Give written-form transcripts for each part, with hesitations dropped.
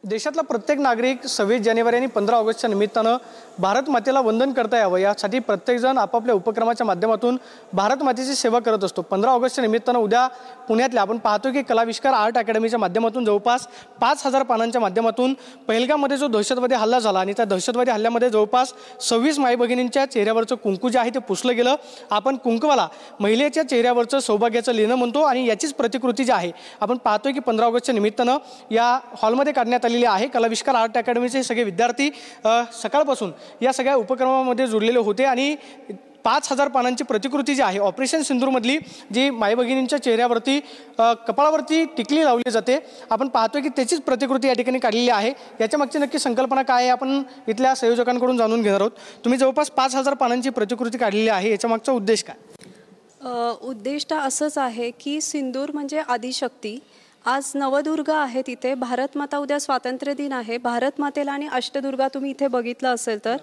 देशातला प्रत्येक नागरिक 26 जानेवारी आणि 15 ऑगस्टच्या निमित्तानं भारत मातेला वंदन करता यावं यासाठी प्रत्येकजण आपापल्या उपक्रमाच्या माध्यमातून भारत मातेची सेवा करत असतो। 15 ऑगस्टच्या निमित्तानं उद्या पुण्यातल्या आपण पाहतो की कलाविष्कार आर्ट अकॅडमीच्या माध्यमातून जवळपास 5000 पानांच्या माध्यमातून पहलगाममध्ये जो दहशतवादी हल्ला झाला आणि त्या दहशतवादी हल्ल्यामध्ये जवळपास 26 माई भगिनींच्या चेहऱ्यावरचं कुंकू जे आहे ते पुसलं गेलं। आपण कुंकवाला महिलेच्या चेहऱ्यावरचं सौभाग्याचं लेणं म्हणतो आणि याचीच प्रतिकृती जी आहे आपण पाहतोय की 15 ऑगस्टच्या निमित्तानं या हॉलमध्ये काढण्यात आलेली आहे। कलाविष्कार आर्ट अकॅडमीचे सगळे विद्यार्थी सकाळपासून या सगळ्या उपक्रमामध्ये जुळलेले होते आणि 5000 पानांची प्रतिकृती जी आहे ऑपरेशन सिंदूरमधली जी माई भगिनींच्या चेहऱ्यावरती कपाळावरती टिकली लावली जाते आपण पाहतोय की त्याचीच प्रतिकृती या ठिकाणी काढलेली आहे। याच्या मागची नक्की संकल्पना काय आहे आपण इथल्या संयोजकांकडून जाणून घेणार आहोत। तुम्ही जवळपास 5000 पानांची प्रतिकृती काढलेली आहे, याच्या मागचा उद्देश काय? उद्दिष्ट असंच आहे की सिंदूर म्हणजे आदिशक्ती। आज नवदुर्गा आहे तिथे, भारत माता उद्या स्वातंत्र्य दिन आहे। भारत मातेला आणि अष्टदुर्गा तुम्ही इथे बघितलं असेल तर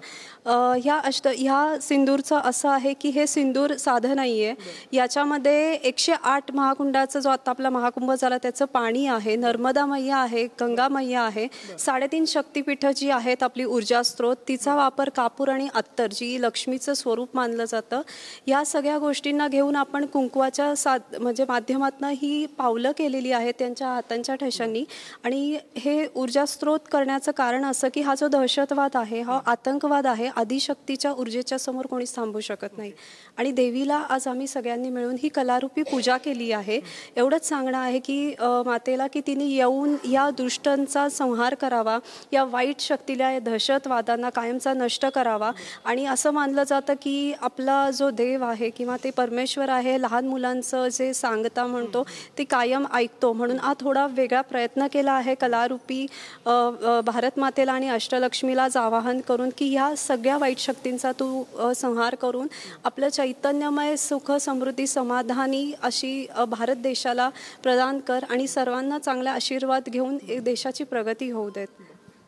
ह्या सिंदूरचं असं आहे की हे सिंदूर साधं नाही आहे, याच्यामध्ये 108 महाकुंडाचा जो आता आपला महाकुंभ झाला त्याचं पाणी आहे, नर्मदा मैया आहे, गंगा मैया आहे, 3.5 शक्तिपीठं जी आहेत आपली ऊर्जा स्रोत, तिचा वापर कापूर आणि अत्तर जी लक्ष्मीचं स्वरूप मानलं जातं, या सगळ्या गोष्टींना घेऊन आपण कुंकवाच्या म्हणजे माध्यमातून ही पावलं केलेली आहेत त्यांच्या हातांच्या ठशांनी। आणि हे ऊर्जा स्रोत करण्याचं कारण असं की हा जो दहशतवाद आहे, हा आतंकवाद आहे, आदिशक्तीच्या ऊर्जेच्या समोर कोणीच थांबू शकत नाही। आणि देवीला आज आम्ही सगळ्यांनी मिळून ही कलारूपी पूजा केली आहे। एवढंच सांगणं आहे की मातेला की तिने येऊन या दुष्टांचा संहार करावा, या वाईट शक्तीला, या दहशतवादांना कायमचा नष्ट करावा। आणि असं मानलं जातं की आपला जो देव आहे किंवा ते परमेश्वर आहे, लहान मुलांचं जे सांगता म्हणतो ते कायम ऐकतो, म्हणून हा थोडा वेगळा प्रयत्न केला आहे कलारूपी भारत मातेला आणि अष्टलक्ष्मीलाच आवाहन करून की ह्या सगळ्या वाईट शक्तींचा तू संहार करून आपलं चैतन्यमय सुख समृद्धी समाधानी अशी भारत देशाला प्रदान कर आणि सर्वांना चांगला आशीर्वाद घेऊन देशाची प्रगती होऊ देत।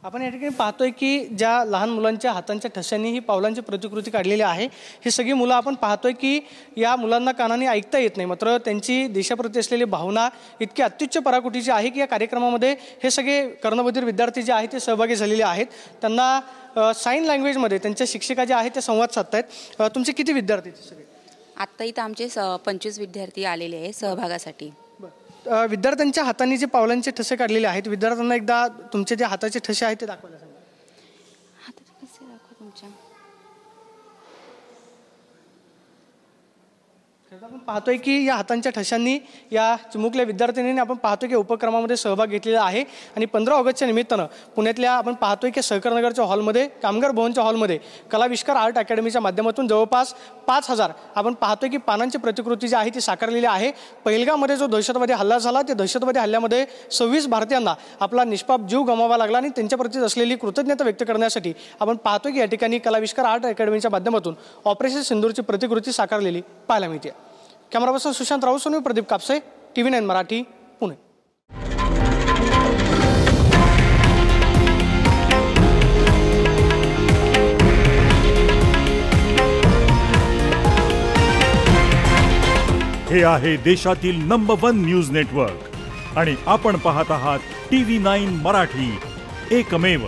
आपण या ठिकाणी पाहतोय की ज्या लहान मुलांच्या हातांच्या ठशांनी ही पावलांची प्रतिकृती काढलेली आहे, ही सगळी मुलं आपण पाहतोय की या मुलांना कानाने ऐकता येत नाही, मात्र त्यांची देशाप्रती असलेली भावना इतकी अत्युच्च पराकोटीची आहे की या कार्यक्रमामध्ये हे सगळे कर्णबधीर विद्यार्थी जे आहेत ते सहभागी झालेले आहेत। त्यांना साइन लँग्वेजमध्ये त्यांच्या शिक्षिका जे आहेत ते संवाद साधतायत। तुमचे किती विद्यार्थी सगळे? आत्ता इथं आमचे 25 विद्यार्थी आलेले आहेत सहभागासाठी। विद्यार्थ्यांच्या हातांनी जे पावलांचे ठसे काढलेले आहेत, विद्यार्थ्यांना एकदा तुमचे जे हाताचे ठसे आहेत ते दाखवायला सांगा। हाताचे ठसे दाखवा तुमच्या। आपण पाहतोय की या हातांच्या ठशांनी या चिमुकल्या विद्यार्थिनींनी आपण पाहतोय की उपक्रमामध्ये सहभाग घेतलेला आहे। आणि 15 ऑगस्टच्या निमित्तानं पुण्यातल्या आपण पाहतोय की सहकारनगरच्या हॉलमध्ये, कामगार भवनच्या हॉलमध्ये कलाविष्कार आर्ट अकॅडमीच्या माध्यमातून जवळपास 5000 आपण पाहतोय की पानांची प्रतिकृती जी आहे ती साकारलेली आहे। पहलगाममध्ये जो दहशतवादी हल्ला झाला, त्या दहशतवादी हल्ल्यामध्ये 26 भारतीयांना आपला निष्पाप जीव गमावा लागला आणि त्यांच्याप्रती असलेली कृतज्ञता व्यक्त करण्यासाठी आपण पाहतोय की या ठिकाणी कलाविष्कार आर्ट अकॅडमीच्या माध्यमातून ऑपरेशन सिंदूरची प्रतिकृती साकारलेली पाहायला मिळते। Camera person Sushant Raut, Pradeep Kapse, TV9 Marathi, Pune. हे आहे देशातील नंबर 1 न्यूज नेटवर्क आणि आपण पाहत आहात TV9 मराठी, एकमेव।